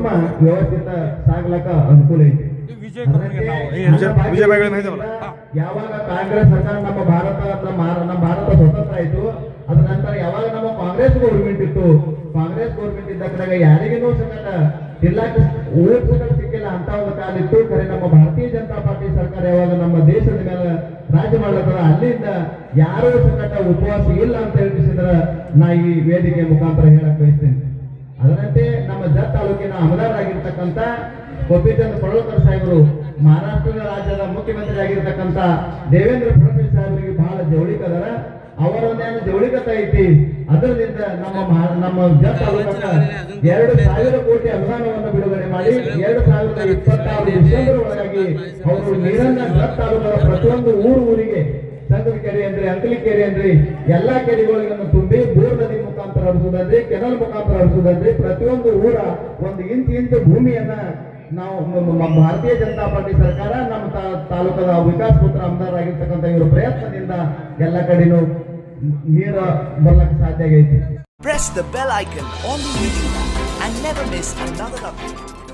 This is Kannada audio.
ಕುಟುಂಬ ವ್ಯವಸ್ಥಿತ ಸಾಗ್ಲಕ್ಕ ಅನುಕೂಲ ಐತಿ. ಯಾವಾಗ ಕಾಂಗ್ರೆಸ್ ಸರ್ಕಾರ ನಮ್ಮ ಭಾರತ ಸ್ವತಂತ್ರ ಆಯ್ತು, ಅದ ನಂತರ ಯಾವಾಗ ನಮ್ಮ ಕಾಂಗ್ರೆಸ್ ಗೌರ್ಮೆಂಟ್ ಇತ್ತು, ಕಾಂಗ್ರೆಸ್ ಗೌರ್ಮೆಂಟ್ ಇದ್ದ ಕಡೆಗ ಯಾರಿಗೂ ಸಂಕಟ ಜಿಲ್ಲಾಕ್ಕೆ ಓಟ್ ಸಂಕಟ ಸಿಕ್ಕಿಲ್ಲ ಅಂತ ಒಂದು ಕಾಲ ಇತ್ತು. ಖರೆ ನಮ್ಮ ಭಾರತೀಯ ಜನತಾ ಪಾರ್ಟಿ ಸರ್ಕಾರ ಯಾವಾಗ ನಮ್ಮ ದೇಶದ ಮೇಲೆ ರಾಜ್ಯ ಮಾಡ್ಲತ್ತದ, ಅಲ್ಲಿಂದ ಯಾರೂ ಸಂಕಟ ಉಪವಾಸ ಇಲ್ಲ ಅಂತ ಹೇಳಿಸಿದ್ರ ನಾ ಈ ವೇದಿಕೆ ಮುಖಾಂತರ ಹೇಳಕ್ ಬಯಸ್ತೇನೆ. ಅದರಂತೆ ನಮ್ಮ ಜತ್ ತಾಲೂಕಿನ ಅಮದಾರ್ ಆಗಿರ್ತಕ್ಕಂಥ ಗೋಪಿಚಂದ್ ಪಡೋಳ್ಕರ್ ಸಾಹೇಬರು ಮಹಾರಾಷ್ಟ್ರ ರಾಜ್ಯದ ಮುಖ್ಯಮಂತ್ರಿ ಆಗಿರ್ತಕ್ಕಂಥ ದೇವೇಂದ್ರ ಫಡ್ನವೀಸ್ ಸಾಹೇಬರಿಗೆ ಬಹಳ ಜವಳಿಕದಾರ. ಅವರೊಂದೇನು ಜವಳಿಕತ ಐತಿ, ಅದರಿಂದ ನಮ್ಮ ಜತ್ ತಾಲೂಕಕ್ಕ 2,000 ಕೋಟಿ ಅನುದಾನವನ್ನು ಬಿಡುಗಡೆ ಮಾಡಿ 2026 ಡಿಸೆಂಬರ್ ಒಳಗಾಗಿ ಅವರು ನೀರನ್ನ ಜತ್ ತಾಲೂಕದ ಪ್ರತಿಯೊಂದು ಊರಿಗೆ ಸಂಗದ ಕೆರೆ ಅಂದ್ರೆ ಅಂಕಲಿ ಕೆರೆ ಅಂದ್ರೆ ಎಲ್ಲಾ ಕೆರೆಗಳಿಗನ್ನು ತುಂಬಿ ಬೋರ್ ನದಿ ಮುಖಾಂತರ ಹರಿಸುವುದಲ್ರಿ, ಕೆನಲ್ ಮುಖಾಂತರ ಹರಿಸುವುದಲ್ರಿ, ಪ್ರತಿಯೊಂದು ಊರ 1 ಇಂಚು ಭೂಮಿಯನ್ನ ನಾವು ಭಾರತೀಯ ಜನತಾ ಪಾರ್ಟಿ ಸರ್ಕಾರ ನಮ್ಮ ತಾಲೂಕದ ವಿಕಾಸ್ ಪುತ್ರ ಅಮದಾರ್ ಆಗಿರ್ತಕ್ಕಂಥ ಇವರ ಪ್ರಯತ್ನದಿಂದ ಎಲ್ಲ ಕಡೆನೂ ನೀರು ಬರ್ಲಕ್ಕೆ ಸಾಧ್ಯ ಆಗೈತಿ. Press the bell icon on the YouTube and never miss another update.